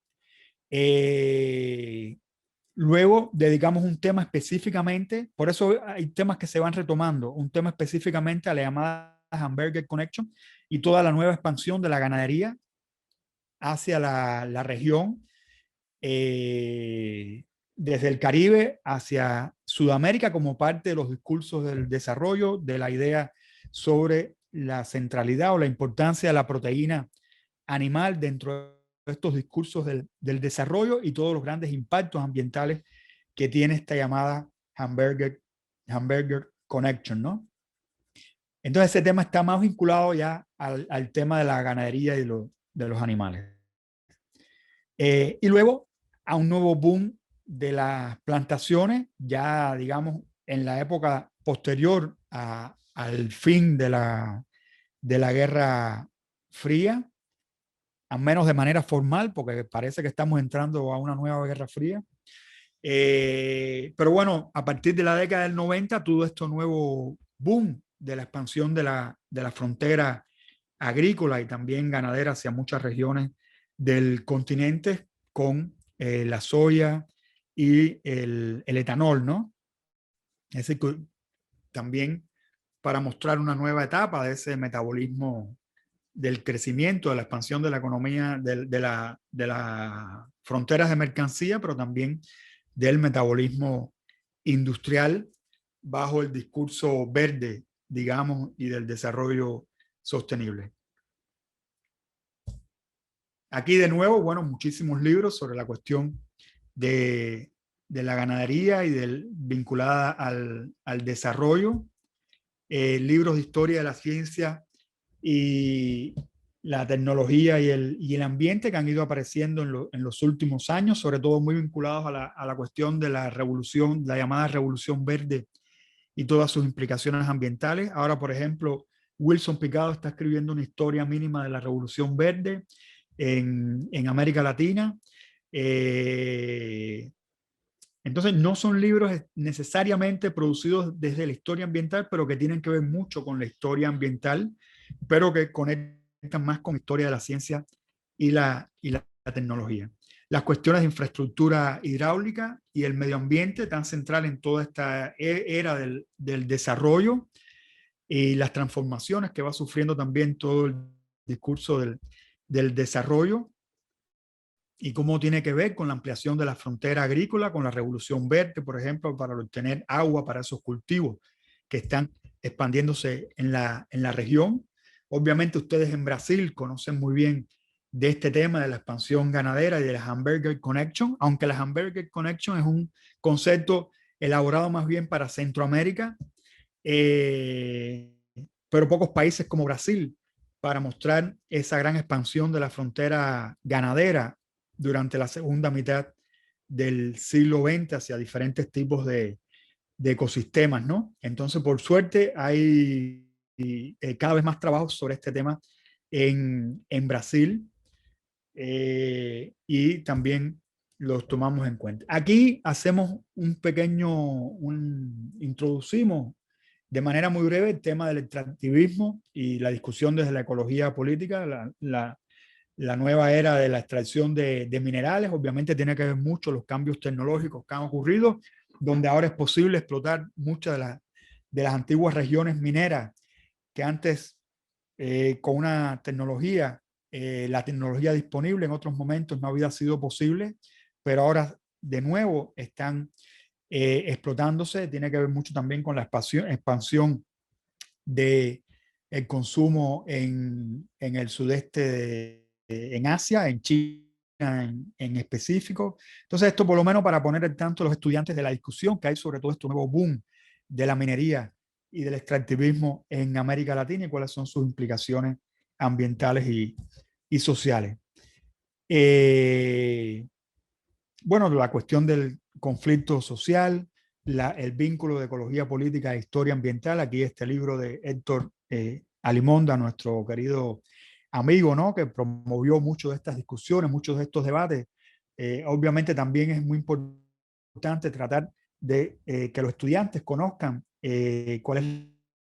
S1: Luego dedicamos un tema específicamente, por eso hay temas que se van retomando, un tema específicamente a la llamada Hamburger Connection y toda la nueva expansión de la ganadería hacia la región, desde el Caribe hacia Sudamérica como parte de los discursos del desarrollo, de la idea sobre la centralidad o la importancia de la proteína animal dentro de estos discursos del desarrollo y todos los grandes impactos ambientales que tiene esta llamada Hamburger Connection, ¿no? Entonces ese tema está más vinculado ya al tema de la ganadería y de los animales. Y luego a un nuevo boom de las plantaciones, ya digamos en la época posterior al fin de la Guerra Fría, al menos de manera formal, porque parece que estamos entrando a una nueva Guerra Fría. Pero bueno, a partir de la década del 90, todo este nuevo boom de la expansión de la frontera agrícola y también ganadera hacia muchas regiones del continente con la soya y el etanol, ¿no? Es decir, que también para mostrar una nueva etapa de ese metabolismo del crecimiento, de la expansión de la economía, de las fronteras de mercancía, pero también del metabolismo industrial bajo el discurso verde, digamos, y del desarrollo sostenible. Aquí de nuevo, bueno, muchísimos libros sobre la cuestión de la ganadería y vinculada al desarrollo, libros de historia de la ciencia y la tecnología y el ambiente que han ido apareciendo en los últimos años, sobre todo muy vinculados a la cuestión de la revolución, la llamada revolución verde y todas sus implicaciones ambientales. Ahora, por ejemplo, Wilson Picado está escribiendo una historia mínima de la revolución verde en América Latina. Entonces, no son libros necesariamente producidos desde la historia ambiental, pero que tienen que ver mucho con la historia ambiental, pero que conectan más con la historia de la ciencia y la tecnología. Las cuestiones de infraestructura hidráulica y el medio ambiente están centrales en toda esta era del desarrollo y las transformaciones que va sufriendo también todo el discurso del desarrollo y cómo tiene que ver con la ampliación de la frontera agrícola, con la revolución verde, por ejemplo, para obtener agua para esos cultivos que están expandiéndose en la región. Obviamente ustedes en Brasil conocen muy bien de este tema de la expansión ganadera y de la Hamburger Connection, aunque la Hamburger Connection es un concepto elaborado más bien para Centroamérica, pero pocos países como Brasil, para mostrar esa gran expansión de la frontera ganadera durante la segunda mitad del siglo XX hacia diferentes tipos de ecosistemas, ¿no? Entonces, por suerte, hay cada vez más trabajos sobre este tema en Brasil, y también los tomamos en cuenta. Aquí hacemos introducimos de manera muy breve el tema del extractivismo y la discusión desde la ecología política, la nueva era de la extracción de minerales. Obviamente tiene que ver mucho los cambios tecnológicos que han ocurrido, donde ahora es posible explotar muchas de las antiguas regiones mineras que antes, con una tecnología, la tecnología disponible en otros momentos no había sido posible, pero ahora de nuevo están explotándose. Tiene que ver mucho también con la expansión de el consumo en el sudeste, en Asia, en China en específico. Entonces esto por lo menos para poner al tanto a los estudiantes de la discusión que hay sobre todo este nuevo boom de la minería y del extractivismo en América Latina y cuáles son sus implicaciones ambientales y sociales. Bueno, la cuestión del conflicto social, el vínculo de ecología política e historia ambiental. Aquí este libro de Héctor Alimonda, nuestro querido amigo, ¿no? Que promovió mucho de estas discusiones, muchos de estos debates. Obviamente también es muy importante tratar de que los estudiantes conozcan cuál es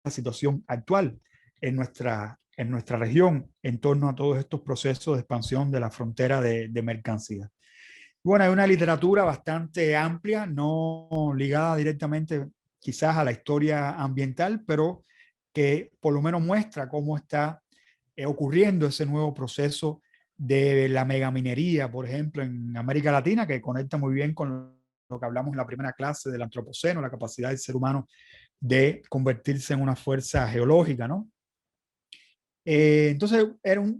S1: la situación actual en nuestra región en torno a todos estos procesos de expansión de la frontera de mercancías. Bueno, hay una literatura bastante amplia, no ligada directamente quizás a la historia ambiental, pero que por lo menos muestra cómo está ocurriendo ese nuevo proceso de la megaminería, por ejemplo, en América Latina, que conecta muy bien con lo que hablamos en la primera clase del antropoceno, la capacidad del ser humano de convertirse en una fuerza geológica, ¿no? Entonces,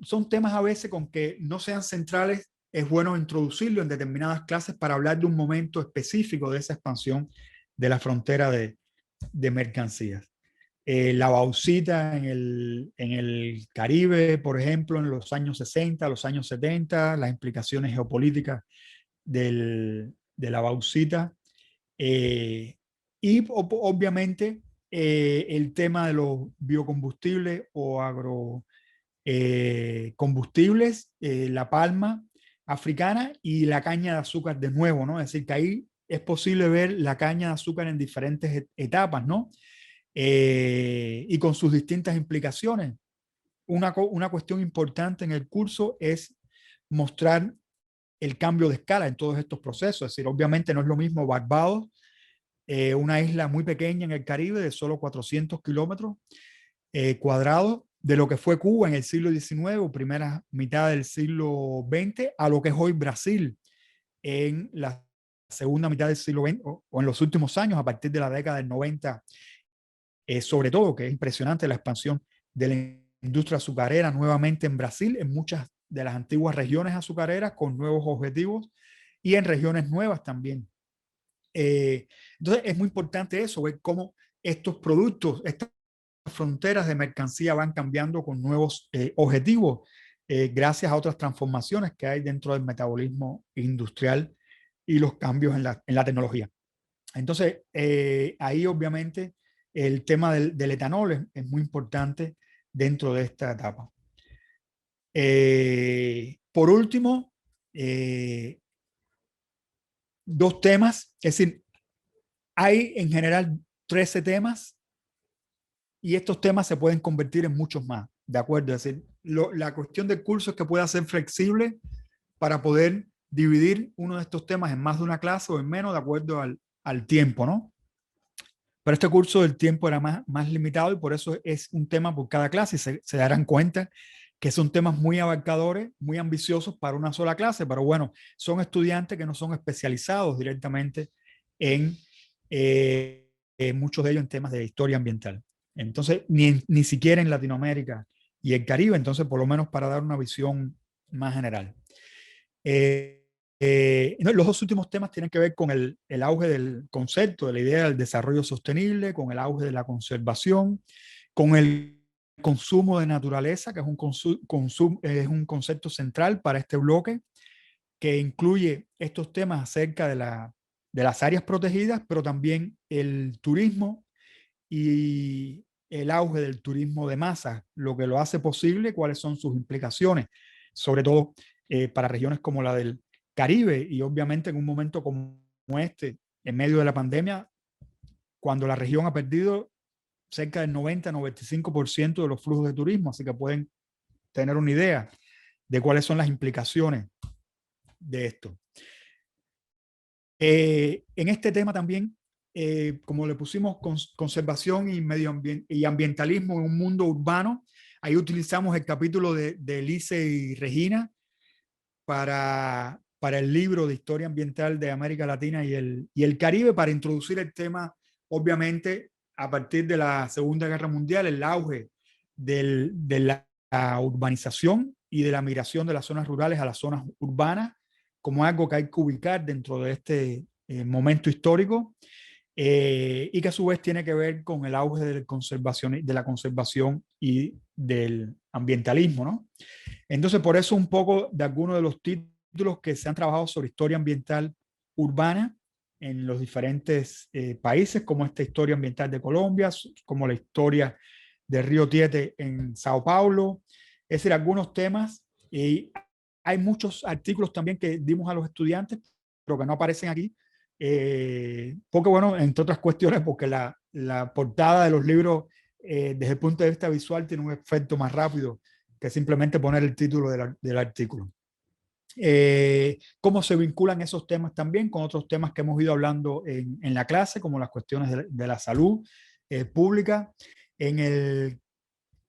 S1: son temas a veces con que no sean centrales, es bueno introducirlo en determinadas clases para hablar de un momento específico de esa expansión de la frontera de mercancías. La bauxita en el Caribe, por ejemplo, en los años 60, los años 70, las implicaciones geopolíticas de la bauxita, y obviamente el tema de los biocombustibles o agrocombustibles, la palma africana y la caña de azúcar de nuevo, ¿no? Es decir, que ahí es posible ver la caña de azúcar en diferentes etapas, ¿no? Y con sus distintas implicaciones. Una cuestión importante en el curso es mostrar el cambio de escala en todos estos procesos. Es decir, obviamente no es lo mismo Barbados, una isla muy pequeña en el Caribe de solo 400 kilómetros cuadrados, de lo que fue Cuba en el siglo XIX o primera mitad del siglo XX, a lo que es hoy Brasil en la segunda mitad del siglo XX o en los últimos años, a partir de la década del 90, sobre todo, que es impresionante la expansión de la industria azucarera nuevamente en Brasil, en muchas de las antiguas regiones azucareras con nuevos objetivos y en regiones nuevas también. Entonces es muy importante eso, ver cómo estos productos, estas fronteras de mercancía van cambiando con nuevos objetivos, gracias a otras transformaciones que hay dentro del metabolismo industrial y los cambios en la tecnología. Entonces, ahí obviamente el tema del etanol es muy importante dentro de esta etapa. Por último, dos temas, es decir, hay en general 13 temas y estos temas se pueden convertir en muchos más, ¿de acuerdo? Es decir, la cuestión del curso es que pueda ser flexible para poder dividir uno de estos temas en más de una clase o en menos de acuerdo al tiempo, ¿no? Pero este curso del tiempo era más limitado y por eso es un tema por cada clase y se darán cuenta que son temas muy abarcadores, muy ambiciosos para una sola clase, pero bueno, son estudiantes que no son especializados directamente en muchos de ellos en temas de historia ambiental. Entonces, ni siquiera en Latinoamérica y el Caribe, entonces por lo menos para dar una visión más general. No, los dos últimos temas tienen que ver con el auge del concepto, de la idea del desarrollo sostenible, con el auge de la conservación, con el consumo de naturaleza, que es es un concepto central para este bloque, que incluye estos temas acerca de las áreas protegidas, pero también el turismo y el auge del turismo de masas, lo que lo hace posible, cuáles son sus implicaciones, sobre todo para regiones como la del Caribe y obviamente en un momento como este, en medio de la pandemia, cuando la región ha perdido cerca del 90-95% de los flujos de turismo, así que pueden tener una idea de cuáles son las implicaciones de esto. En este tema también, como le pusimos conservación y medio ambiente y ambientalismo en un mundo urbano, ahí utilizamos el capítulo de Elise y Regina para el libro de Historia Ambiental de América Latina y el Caribe, para introducir el tema, obviamente, a partir de la Segunda Guerra Mundial, el auge de la urbanización y de la migración de las zonas rurales a las zonas urbanas, como algo que hay que ubicar dentro de este momento histórico, y que a su vez tiene que ver con el auge de la conservación y del ambientalismo, ¿no? Entonces, por eso un poco de algunos de los títulos que se han trabajado sobre historia ambiental urbana en los diferentes países, como esta historia ambiental de Colombia, como la historia del río Tiete en Sao Paulo, es decir, algunos temas. Y hay muchos artículos también que dimos a los estudiantes, pero que no aparecen aquí, porque bueno, entre otras cuestiones, porque la portada de los libros desde el punto de vista visual tiene un efecto más rápido que simplemente poner el título del artículo. Cómo se vinculan esos temas también con otros temas que hemos ido hablando en la clase, como las cuestiones de la salud pública. En el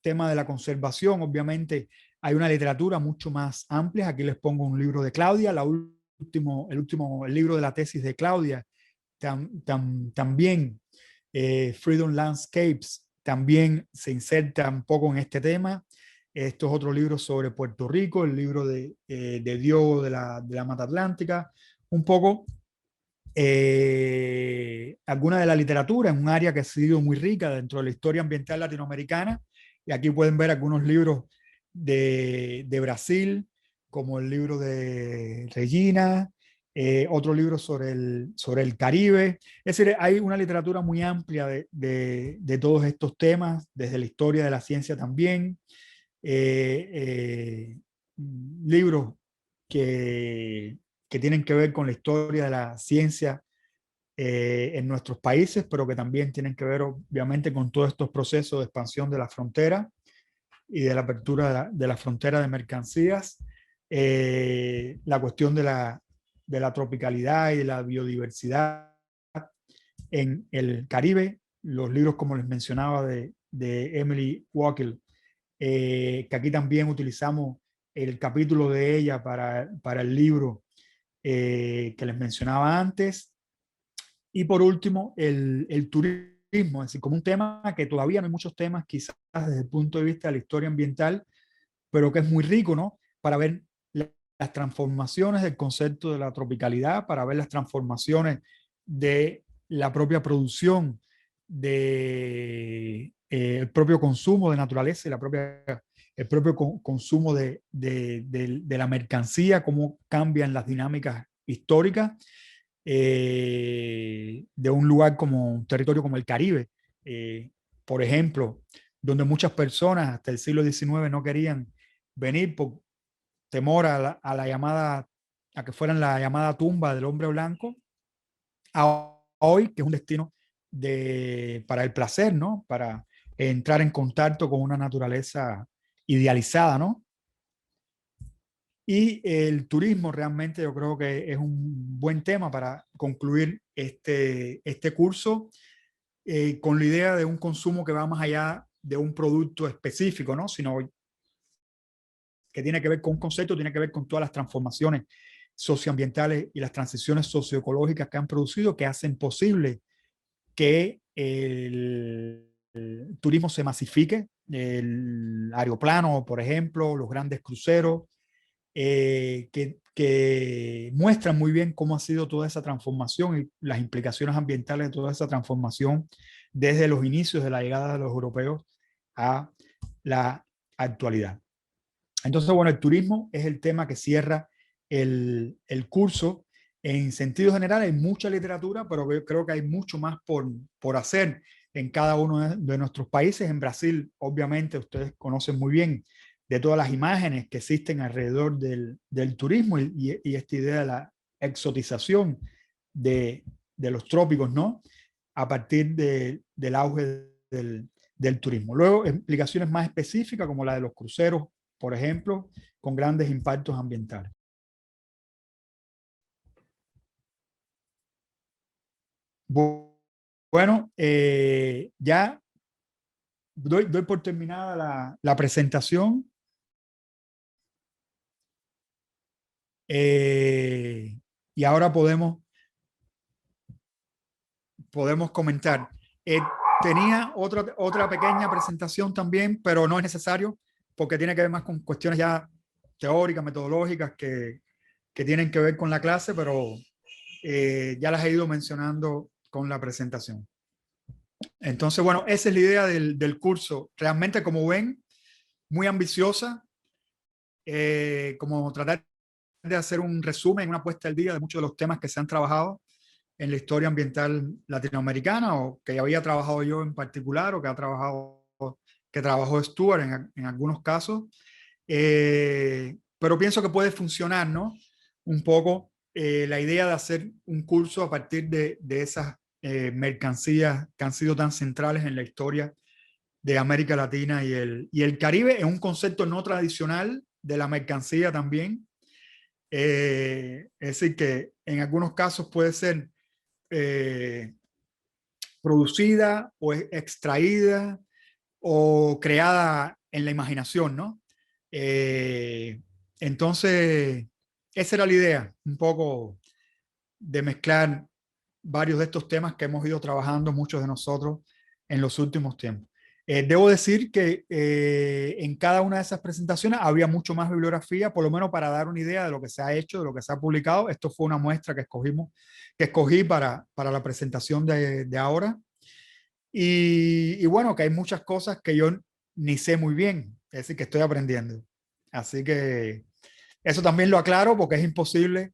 S1: tema de la conservación, obviamente, hay una literatura mucho más amplia. Aquí les pongo un libro de Claudia, el libro de la tesis de Claudia, también Freedom Landscapes, también se inserta un poco en este tema. Estos otros libros sobre Puerto Rico, el libro de Diogo de la Mata Atlántica, un poco alguna de la literatura en un área que ha sido muy rica dentro de la historia ambiental latinoamericana. Y aquí pueden ver algunos libros de Brasil, como el libro de Regina, otro libro sobre el Caribe. Es decir, hay una literatura muy amplia de todos estos temas, desde la historia de la ciencia también. Libros que tienen que ver con la historia de la ciencia en nuestros países, pero que también tienen que ver obviamente con todos estos procesos de expansión de la frontera y de la apertura de la frontera de mercancías, la cuestión de la tropicalidad y de la biodiversidad en el Caribe, los libros como les mencionaba de Emily Walker, que aquí también utilizamos el capítulo de ella para el libro que les mencionaba antes. Y por último, el turismo, es decir, como un tema que todavía no hay muchos temas, quizás desde el punto de vista de la historia ambiental, pero que es muy rico, ¿no? Para ver las transformaciones del concepto de la tropicalidad, para ver las transformaciones de la propia producción, de el propio consumo de naturaleza y el propio consumo de la mercancía, cómo cambian las dinámicas históricas de un lugar como un territorio como el Caribe, por ejemplo, donde muchas personas hasta el siglo XIX no querían venir por temor a la llamada, a que fueran la llamada tumba del hombre blanco, a hoy, que es un destino para el placer, ¿no? Para entrar en contacto con una naturaleza idealizada, ¿no? Y el turismo realmente yo creo que es un buen tema para concluir este curso con la idea de un consumo que va más allá de un producto específico, ¿no? Sino que tiene que ver con un concepto, tiene que ver con todas las transformaciones socioambientales y las transiciones socioecológicas que han producido, que hacen posible que el turismo se masifique, el aeroplano, por ejemplo, los grandes cruceros, que muestran muy bien cómo ha sido toda esa transformación y las implicaciones ambientales de toda esa transformación desde los inicios de la llegada de los europeos a la actualidad. Entonces, bueno, el turismo es el tema que cierra el curso. En sentido general hay mucha literatura, pero creo que hay mucho más por hacer en cada uno de nuestros países. En Brasil, obviamente, ustedes conocen muy bien de todas las imágenes que existen alrededor del turismo y esta idea de la exotización de los trópicos, ¿no? A partir del auge del turismo. Luego, implicaciones más específicas como la de los cruceros, por ejemplo, con grandes impactos ambientales. Bueno, ya doy por terminada la presentación. Y ahora podemos comentar. Tenía otra pequeña presentación también, pero no es necesario porque tiene que ver más con cuestiones ya teóricas, metodológicas que tienen que ver con la clase, pero ya las he ido mencionando con la presentación. Entonces, bueno, esa es la idea del curso. Realmente, como ven, muy ambiciosa, como tratar de hacer un resumen, una puesta al día de muchos de los temas que se han trabajado en la historia ambiental latinoamericana, o que había trabajado yo en particular, o que trabajó Stuart en algunos casos. Pero pienso que puede funcionar, ¿no? Un poco la idea de hacer un curso a partir de esas mercancías que han sido tan centrales en la historia de América Latina y el Caribe, es un concepto no tradicional de la mercancía también. Es decir, que en algunos casos puede ser producida o extraída o creada en la imaginación, ¿no? Entonces, esa era la idea, un poco de mezclar varios de estos temas que hemos ido trabajando muchos de nosotros en los últimos tiempos. Debo decir que en cada una de esas presentaciones había mucho más bibliografía, por lo menos para dar una idea de lo que se ha hecho, de lo que se ha publicado. Esto fue una muestra que escogí para la presentación de ahora. Y bueno, que hay muchas cosas que yo ni sé muy bien, es decir, que estoy aprendiendo. Así que eso también lo aclaro porque es imposible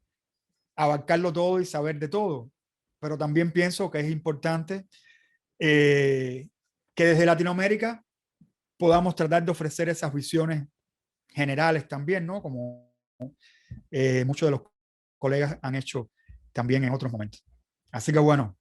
S1: abarcarlo todo y saber de todo. Pero también pienso que es importante que desde Latinoamérica podamos tratar de ofrecer esas visiones generales también, ¿no? Como muchos de los colegas han hecho también en otros momentos. Así que bueno,